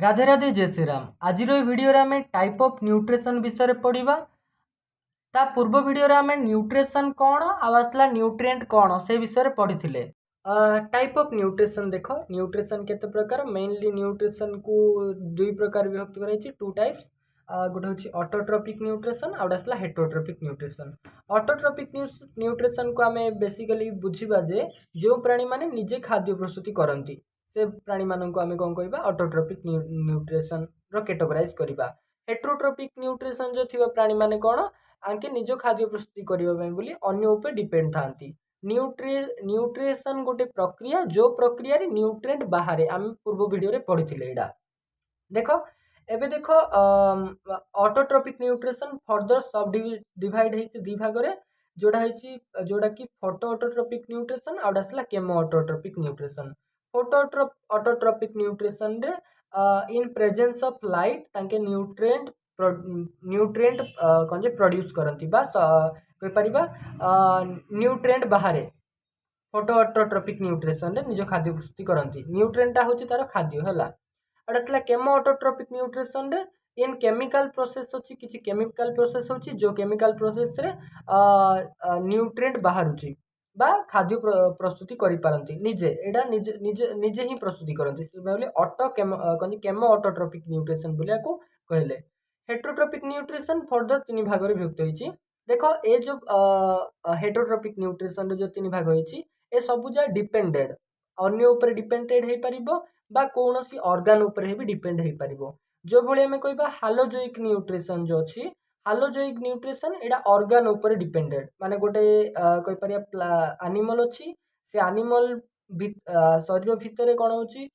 राधे राधे जय श्री राम। आज वीडियो आम टाइप ऑफ न्यूट्रिशन विषय पढ़ा। ता पूर्व वीडियो आम न्यूट्रिशन कौन आसला न्यूट्रिएंट कौन से विषय पढ़ी थे। टाइप ऑफ न्यूट्रिशन देख न्यूट्रिशन केते प्रकार मेनली न्यूट्रिशन को दुई प्रकार विभक्त कराई टू टाइप्स। गोटे हूँ ऑटोट्रोपिक न्यूट्रिशन आउट आसला हेटरोट्रोपिक न्यूट्रिशन। ऑटोट्रोपिक न्यूट्रिशन को आम बेसिकली बुझा जे जो प्राणी माने निजे खाद्य प्रस्तुति करती से प्राणी मानक आम कौन कह ऑटोट्रोपिक न्यूट्रिशन कैटेगराइज करवा। हेटरोट्रोपिक न्यूट्रिशन जो थी प्राणी माने कौन आंके निज खाद्य प्रस्तुति करने बोली अन्य उपर डिपेंड था। न्यूट्रिशन गोटे प्रक्रिया जो प्रक्रिया न्यूट्रिएंट बाहर आम पूर्व वीडियो पढ़ी एटा देख। एबे देख autotrophic nutrition further subdivide है दी भाग में जोड़ा कि फोटो ऑटोट्रोपिक न्यूट्रिशन आउट आसला chemoautotrophic nutrition. Photoautotrophic nutrition रे इन प्रेजेंस ऑफ लाइट तांके न्यूट्रिएंट कौन प्रोड्यूस करती न्यूट्रिएंट बाहर फोटो ऑटोट्रोपिक न्यूट्रिशन रे निज खाद्य प्रस्तुति करती न्यूट्रिएंटा हूँ तार खाद्य है। आसला केमो ऑटोट्रोपिक न्यूट्रिशन रे इन केमिकल प्रोसेस अच्छी किसी केमिकल प्रोसेस होची जो केमिकल प्रोसेस रे न्यूट्रिएंट बाहरुची बा खाद्य प्रस्तुति करि पारंती निजे एडा निजे निजे निजे ही प्रस्तुति करंती से ऑटो केमो ऑटोट्रोपिक न्यूट्रिशन बोलिया को कहले। हेटरोट्रोपिक न्यूट्रिशन फर्दर तीन भाग में विभक्त होईची। देखो ए जो हेटरोट्रोपिक न्यूट्रिशन रे जो तीन भाग होईची ए सब जा डिपेंडेड अन्य ऊपर डिपेंडेड हो पारिबो बा कौनसी ऑर्गन ऊपर भी डिपेंड हो पारिबो। जो भली आमे कहबा हालोजोइक न्यूट्रिशन जो अछि हालोजोइक न्यूट्रिशन एडा ऑर्गन ऊपर डिपेंडेड माने गोटे कहि परिया एनिमल अछि से एनिमल शरीर भितर कोन होछि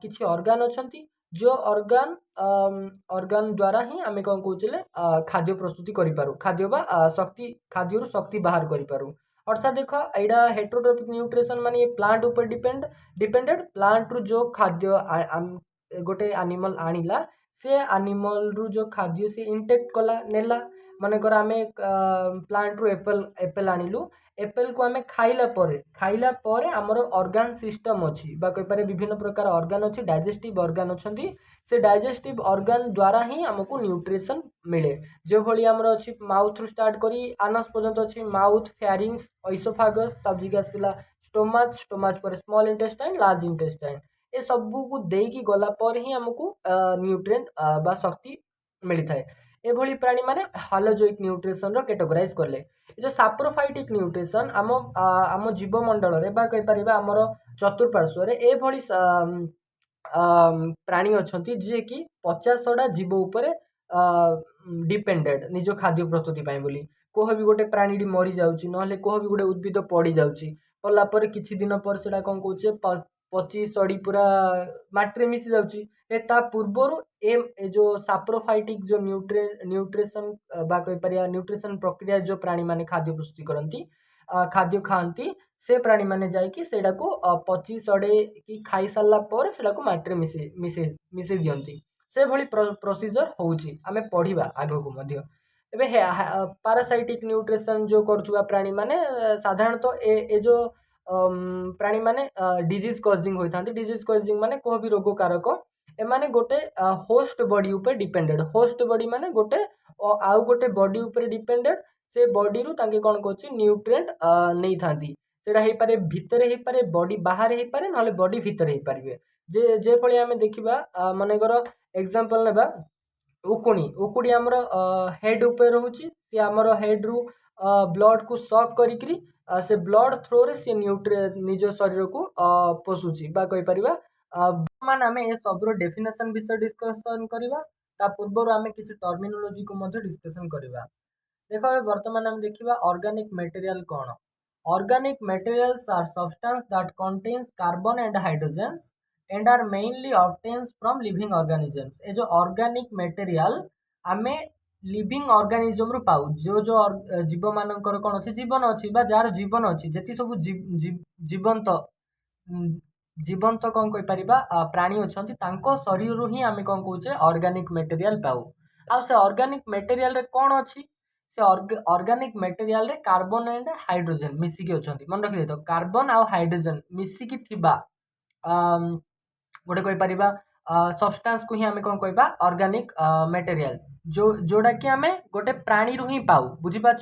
किछि ऑर्गन अछंती जो ऑर्गन द्वारा ही आमे कोन कहउछले खाद्य प्रस्तुति करि पारु खाद्य बा शक्ति खाद्य शक्ति बाहर करि पारु। अर्थात देख एडा हेटरोट्रोपिक न्यूट्रिशन माने प्लांट ऊपर डिपेंडेड प्लांट रु जो खाद्य गोटे एनिमल आनिला से एनिमल रु जो खाद्य से इंटेक्ट कला नेला मानेकर आमे प्लांट रु एप्पल आनिलु एप्पल को आमे खाइला परे हमर ऑर्गन सिस्टम अछि बा कहि पारे विभिन्न प्रकार ऑर्गन अछि डाइजेस्टिव ऑर्गन अछंती से डाइजेस्टिव ऑर्गन द्वारा ही हमको न्यूट्रिशन मिले। जो भली हमर अछि माउथ रु स्टार्ट करी आनस पर्यंत अछि माउथ फेरिंग्स इसोफागस तब जिगा सिला स्टोमच पर स्मॉल इंटेस्टाइन लार्ज इंटेस्टाइन ए सब को देकी गला पर ही हमको न्यूट्रिएंट बा शक्ति मिली थाए। एभली प्राणी माने हालोजोइक न्यूट्रिशन रो कैटेगराइज करले। जो साप्रोफाइटिक न्यूट्रिशन आम जीवमंडल रे बा कहि परिबा हमर चतुर्पार्श्व रे एभली प्राणी अछंती जे कि 50टा जीव ऊपर डिपेंडेड निज खाद्य प्रस्तुति पाए बोली कोह भी गोटे प्राणी मरी जाउची नहले कोह भी गोटे उद्भिद पड़ी जाउची पला पर किछि दिन पर सेडा कोन कहउचे पची सड़ी पूरा माटी मिसी जाउची ता पूर्वर ए जो साप्रोफाइटिक जो न्यूट्रिशन बा कहि परिया न्यूट्रिशन प्रक्रिया जो प्राणी माने खाद्य प्रस्तुति करंती खाद्य खाती से प्राणी माने जाई कि सेडा को पची सड़े कि खाई सारला पर सेडा को माटी मिसे दियंती से भली प्रोसीजर होउची आमे पढ़िबा आगो को मध्य। एबे पैरासाइटिक न्यूट्रिशन जो करथुवा प्राणी माने साधारणतः ए जो प्राणी माने डिजीज कॉजिंग होता डिजीज कॉजिंग माने कोह भी रोग कारक एमाने गोटे होस्ट बॉडी ऊपर डिपेंडेड होस्ट बॉडी माने गोटे आउ गोटे बॉडी ऊपर डिपेंडेड से बॉडी रु तांके कोन कहउची न्यूट्रिएंट नै थांती सेडा हे पारे भितर हे पारे बॉडी बाहर हे पारे नले बॉडी भितर हे पारिबे जे फळे आमे देखिबा माने करो एग्जांपल नेबा उकुड़ी हमर हेड ऊपर रहउची से हमर हेड रु ब्लड को सक करिकरी से ब्लड थ्रो रे से निज शरीर को पोषुची बा कहि परिबा। मान आमे ए सबरो डेफिनेशन विषय डिस्कशन करिबा ता पूर्व आमे किछि टर्मिनोलॉजी को मध्ये डिस्कशन करिबा। देखो वर्तमान हम देखिबा ऑर्गेनिक मटेरियल कोन organic materials are substances that contains carbon and hydrogens and are mainly obtains from living organisms. ए जो ऑर्गेनिक मटेरियल आमे लिविंग ऑर्गेनिजम रु पाउ जो जो जीव मानकर कोन अछि जीवन अछि बा जार जीवन अछि जेति सब जीवंत जीवंत कोन कहि परिबा प्राणी अछंती तांको शरीर रु ही आमे कोन कहउचे ऑर्गेनिक मटेरियल पाउ। आ से ऑर्गेनिक मटेरियल रे कोन अछि से ऑर्गेनिक मटेरियल रे कार्बन एंड हाइड्रोजन मिसी के अछंती मन रखि तो कार्बन आ हाइड्रोजन मिसी की थिबा गोटे कहि परिबा सब्सटेंस को ही आम कौन कहबा ऑर्गेनिक मटेरियल जोड़ा कि आम गोटे प्राणी रु ही पाऊ बुझीपार।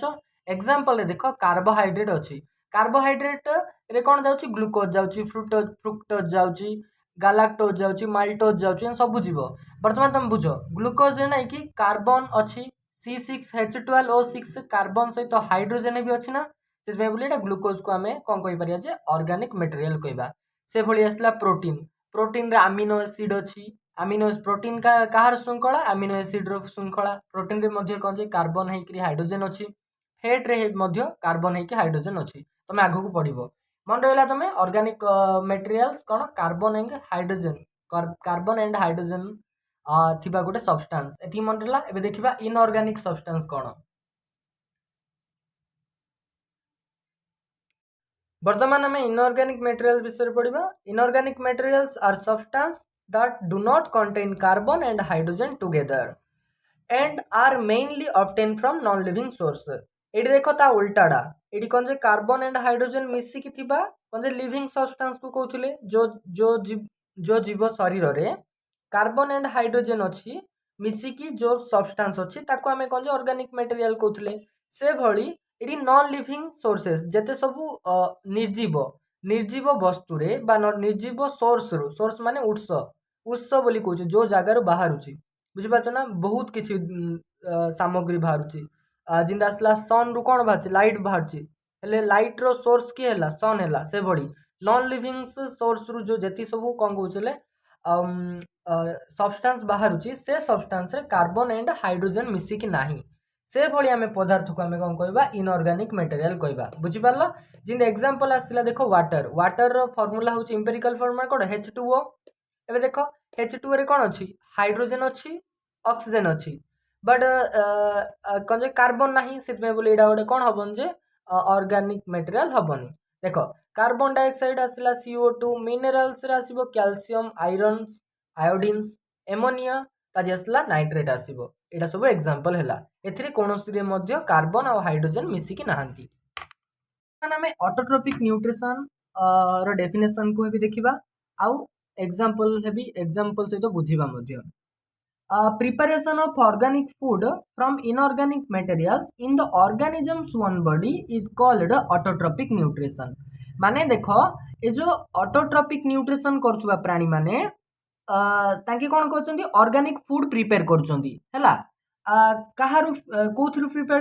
एग्जांपल देख कार्बोहाइड्रेट अच्छी कार्बोहाइड्रेट रे कौन जाऊँगी ग्लूकोज जाऊँगी फ्रुक्टोज जाऊँगी गालाक्टोज जाऊँगी माल्टोज जाऊँगी सब जीव बर्तमान तुम बुझ ग्लूकोज ना कि कार्बन अच्छी C6H12O6 कार्बन सहित हाइड्रोजेन भी अच्छी ना से बोली ग्लूकोज को आम कौन कह ऑर्गेनिक मटेरियल कहबा। से भली आसला प्रोटीन प्रोटीन रे अमीनो एसिड अच्छी अमीनो प्रोटीन का कहार श्रृंखला अमीनो एसिड रो श्रृंखला प्रोटीन रे मध्य कौन कार्बन है हाइड्रोजेन अच्छी फेट रे मध्य कार्बन है हाइड्रोजेन अच्छी तुम आग को पढ़ मन रहा तुम ऑर्गेनिक मटेरियल्स कौन कार्बन एंड हाइड्रोजेन थिबा गोटे सब्सटेंस एति मन रहा। एबे देखिबा इनऑर्गेनिक सब्सटेंस कौन वर्तमान आम इनऑर्गेनिक मटेरियल विषय पढ़ा। Inorganic materials are substance that do not contain carbon and hydrogen together and are mainly obtained from non-living source। Eighty देख ता उल्टाड़ा एटी कौन जे कार्बन एंड हाइड्रोजन मिसिकी थिबा कौन जे लिविंग सब्सटेंस को कहउथिले जो जीव शरीर रे कार्बन एंड हाइड्रोजन अच्छी मिसिकी जो सब्सटेंस अच्छी ताको आमे कौन जे ऑर्गेनिक मटेरियल कहउथिले। से भली एटी नॉन लिविंग सोर्सेस जेते सबु निर्जीव वस्तु रे बा निर्जीव सोर्स माने उत्स बोली कहउछि जो जगार बाहरुछि बुझिपारछ ना बहुत किछि सामग्री बाहरुछि जिंदा आसला सन रु कौन बाहर लाइट बाहर हेले लाइट रो सोर्स किए है सन है से भली नॉन लिविंग सोर्स रु जो जेती सब कौन कहले सब्सटेंस बाहरुछि से सब्सटेंस रे कार्बन एंड हाइड्रोजन मिसिकी नाही से भली आमे पदार्थ को आमे कौन कहबा इनऑर्गेनिक मटेरियल कहबा बुझिपारल। जिन एग्जांपल आसला देखो वाटर रो फार्मूला होछि एम्पिरिकल फार्मूला कोड H2O। एबे देखो H2O रे कौन अच्छी हाइड्रोजन अच्छी ऑक्सीजन अच्छी बट कौन जे कार्बन नाही से बोले एडा गोटे कौन हबन जे ऑर्गेनिक मटेरियल हबनी। देखो कार्बन डाइऑक्साइड आसला CO2 मिनरल्स रे आसीबो कैल्शियम आयरन आयोडीन्स एमोनिया ताजी आसला नाइट्रेट आसीबो एडा सब एग्जांपल हैला एथिरे कोनोसी रे मध्य कार्बन और हाइड्रोजन मिसिकी नाहंती। आमे ऑटोट्रोपिक न्यूट्रिशन रो डेफिनेशन को भी देखिबा आउ एग्जांपल हेबी एग्जांपल सहित बुझिबा मध्य। Preparation of organic food from inorganic materials in the organism's own body is called autotrophic nutrition। माने देखो ये जो ऑटोट्रोपिक न्यूट्रिशन करथुवा प्राणी माने तांके कोन करचंदी ऑर्गेनिक फूड प्रिपेयर करचंदी हैला काहारु कोथरु प्रिपेयर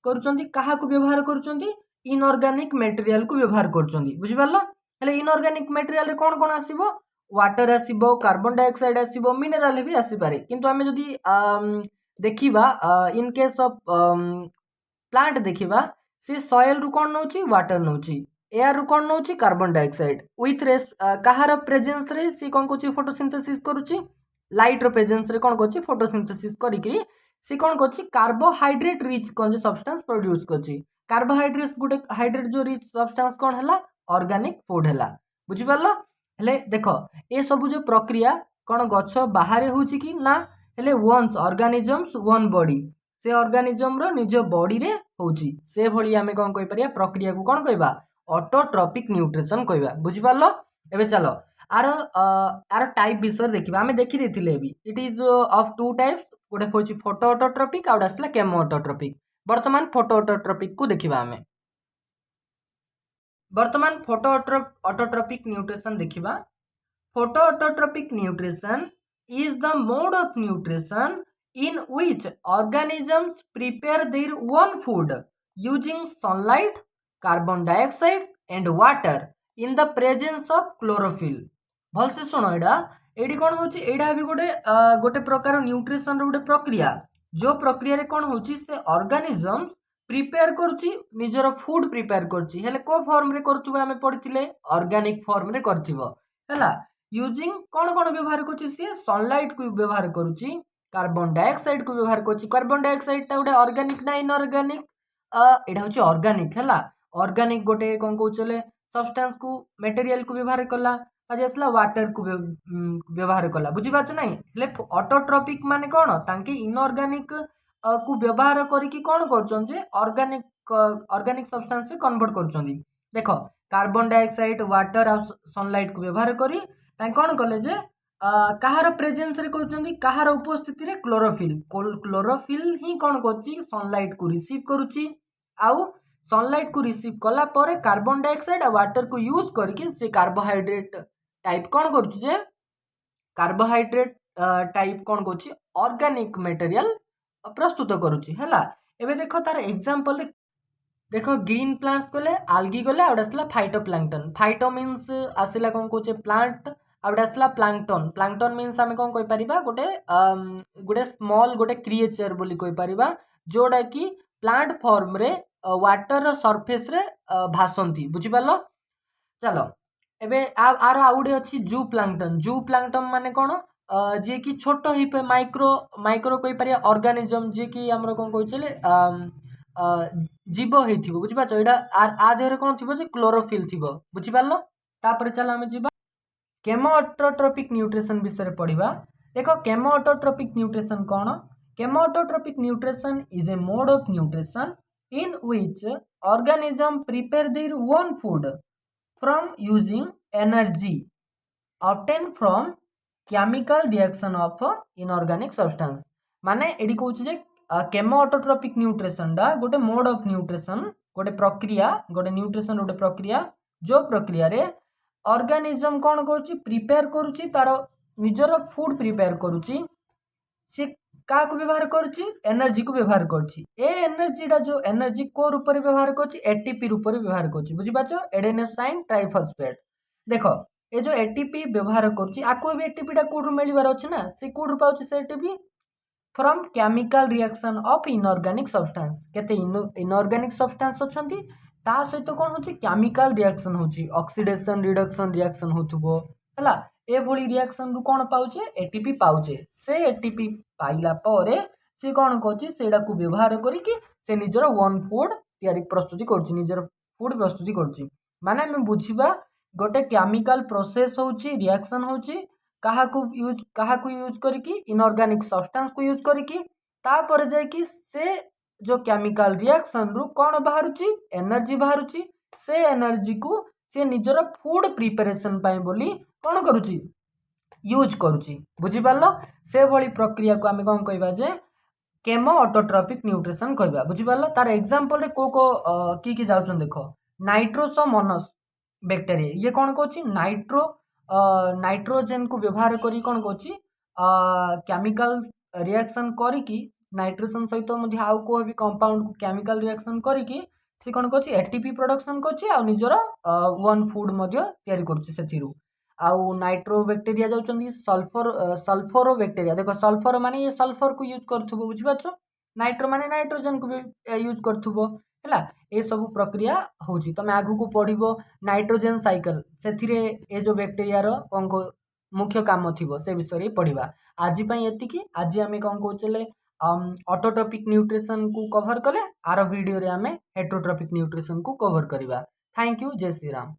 करचंदी काहा को व्यवहार करचंदी इनऑर्गेनिक मटेरियल को व्यवहार करचंदी बुझिबारलो। हेले इनऑर्गेनिक मटेरियल रे कोन कोन आसीबो वाटर आसीबो कार्बन डाइऑक्साइड आसीबो मिनरल भी आसी पारे किंतु आमे जदी देखिबा इन केस ऑफ प्लांट देखिबा से सॉइल रु कोन नउची वाटर नउची एयर रु कोन नउची कार्बन डाइऑक्साइड विथ काहार प्रेजेंस रे से कोन कोची फोटोसिंथेसिस करूची लाइट रो प्रेजेंस रे कोन कोची फोटोसिंथेसिस करिकरी से कोन कोची कार्बोहाइड्रेट रिच कोन जे सब्सटेंस प्रोड्यूस करची कार्बोहाइड्रेट्स गुटे हाइड्रेट जो रिच सब्सटेंस कोन हला ऑर्गेनिक फूड हला बुझि पारलो। हेले देखो ए सब जो प्रक्रिया कौन गछ बाहर होची कि ना हेले वन्स ऑर्गेनिजम्स वन बॉडी से ऑर्गेनिजम रो निज बॉडी रे होची से भली आमे कोन कहि परिया प्रक्रिया को कोन कहबा ऑटोट्रोपिक न्यूट्रिशन कहबा बुझि पारलो। एबे चलो आर टाइप विषय देखिबा आमे देखि देथिले एबी it is of two types गोटे होची फोटो ऑटोट्रोपिक आउट आसला केमो ऑटोट्रोपिक। वर्तमान फोटो ऑटोट्रोपिक को देखिबा आमे वर्तमान फोटो ऑटोट्रोपिक न्यूट्रिशन देखिबा। Photoautotrophic nutrition is the mode of nutrition in which organisms prepare their own food using sunlight, carbon dioxide and water in the presence of chlorophyll। भल से सुनो AD कौन होची एडा भी गोटे प्रकार न्यूट्रिशन रो गोटे प्रक्रिया जो प्रक्रिया रे कौन होची से ऑर्गेनिजम्स प्रिपेयर करची निजर फूड प्रिपेयर करची हेले को फॉर्म रे करथुबा हमें पढ़िथिले ऑर्गेनिक फॉर्म रे करथिबो हैला यूजिंग कौन कौन व्यवहार करची से सनलाइट को व्यवहार करूची कार्बन डाइऑक्साइड को व्यवहार करची कार्बन डाइऑक्साइड टा गोटे ऑर्गेनिक ना इनऑर्गेनिक एडा होची ऑर्गेनिक हैला ऑर्गेनिक गोटे कोन कहउचले सब्सटेंस को मटेरियल को व्यवहार कला आज असला वाटर को व्यवहार कला बुझी पाछ नै ले ऑटोट्रोपिक माने कोन तांके इनऑर्गेनिक को व्यवहार करिकि कोन करछन जे ऑर्गेनिक सब्सटेंस से कन्वर्ट करछन। देखो कार्बन डाइऑक्साइड वाटर और सनलाइट को व्यवहार करी तां कोन कले जे କାହାର ପ୍ରେଜେନ୍ସ ରେ କରୁଛନ୍ତି, କାହାର ଉପସ୍ଥିତିରେ କ୍ଲୋରୋଫିଲ୍ ହିଁ କ'ଣ କରୁଛି, ସନଲାଇଟ୍ କୁ ରିସିଭ୍ କରୁଛି। ଆଉ ସନଲାଇଟ୍ କୁ ରିସିଭ୍ କଲା ପରେ कार्बन डाइऑक्साइड ଆଉ वाटर को यूज करके से कार्बोहाइड्रेट टाइप କ'ଣ କରୁଛି ଯେ कार्बोहाइड्रेट टाइप କ'ଣ କରୁଛି, ऑर्गेनिक मटेरियल प्रस्तुत करुची हैला। एबे देखो तार एग्जांपल देखो ग्रीन प्लांट्स गले, आल्गी गले, आउट आसला फाइटोप्लैंक्टन। फाइटो मींस आसिला कोन कोचे प्लांट, आउट आसला प्लांक्टन। प्लांक्टन मींस आमे कोन कहि परिबा गोटे स्मॉल गोटे क्रिएचर बोली कहि परिबा जोडा की प्लांट फॉर्म रे वाटर सरफेस रे भासंती, बुझि पालो। चलो एबे आर आउडे अछि जू प्लांक्टन। जू प्लांक्टन माने कोन, जे कि छोट ही पे माइक्रो कहि परिया ऑर्गेनिज्म, जे कि हमरो कोन कहि चले जीव हेथिबो, बुझि पाछो। एडा आ देहरे कोन थिबो जे क्लोरोफिल थिबो, बुझि पालो। तापर चलो आमे जिबा केमोऑटोट्रोपिक न्यूट्रिशन विषय पढ़िबा। देखो केमोऑटोट्रोपिक न्यूट्रिशन कोन, chemoautotrophic nutrition is a mode of nutrition in which organism prepare their own food from using energy obtained from chemical reaction of inorganic substance। माने एडी कहूँ जे केमोऑटोट्रोपिक न्यूट्रिशन डा गोटे मोड ऑफ न्यूट्रिशन, गोटे प्रक्रिया, गोटे nutrition गोटे प्रक्रिया, जो प्रक्रिया रे ऑर्गेनिज्म कोन करूची, प्रिपेयर करूची, तार निजर फूड प्रिपेयर करूची। से का को व्यवहार करूची, एनर्जी को व्यवहार करूची। ए एनर्जी डा जो एनर्जी को रूप रे व्यवहार करूची, एटीपी रूप रे व्यवहार करूची, बुझि पाछो। Adenosine triphosphate. देखो ए जो एटीपी व्यवहार करूची, आको भी एटीपी डा कोड मिलिबार अछि ना, से कोड पाउची से ATP from chemical reaction of inorganic substance. केते इनऑर्गेनिक सब्सटेंस अछंती, ता सहित कोन होची, केमिकल रिएक्शन होची, ऑक्सीडेशन रिडक्शन रिएक्शन होथुबो हला। ए भली रिएक्शन रु कोन पाउचे, एटीपी पाउचे। से एटीपी पाइला परे से कोन कोची, सेडा को व्यवहार करी कि से निजर वन फूड तयारी प्रस्तुति करची, निजर फूड प्रस्तुति करची। माने हम बुझिबा गोटे केमिकल प्रोसेस होची, रिएक्शन होची, कहा को यूज करिकी, इनऑर्गेनिक सब्सटेंस को यूज करिकी, तापर जाय कि से जो केमिकल रिएक्शन रु कोन बाहरुची, एनर्जी बाहरुची। से एनर्जी को से निजर फूड प्रिपरेशन पाई बोली कोन करूची, यूज करूची, बुझि पारलो। से भली प्रक्रिया को आमे कोन कहबा जे केमोऑटोट्रोपिक न्यूट्रिशन कहबा, बुझि पारलो। तार एग्जांपल रे को की जाउछन देखो, नाइट्रोसोमोनास बैक्टीरिया, ये कोन कहूची, नाइट्रोजन को व्यवहार करी कोन कहूची, केमिकल रिएक्शन करी कि नाइट्रोजन सहित मध्ये आउ को भी कंपाउंड को केमिकल रिएक्शन करी कि से कोन कहूची, एटीपी प्रोडक्शन करची, आ निजर वन फूड मध्ये तयारी करची सेथिरु। आउ नाइट्रो बैक्टीरिया जाउचंदी सल्फरो बैक्टीरिया। देखो सल्फर माने ये सल्फर को यूज करथुबो, बुझि पाछो। नाइट्रो माने नाइट्रोजन को भी यूज करथुबो हैला। ए सब प्रक्रिया होची, तमे आगु को पढिबो नाइट्रोजन साइकिल, सेथिरे ए जो बैक्टीरिया रो कोन को मुख्य काम थिबो से विषय रे पढिबा। आजि पई एतिकी, आजि आमे कोन कहउचले ऑटोट्रोपिक न्यूट्रिशन को कवर कले, आरो वीडियो रे आमे हेटेरोट्रोपिक न्यूट्रिशन को कवर करिबा। थैंक यू, जय श्री राम।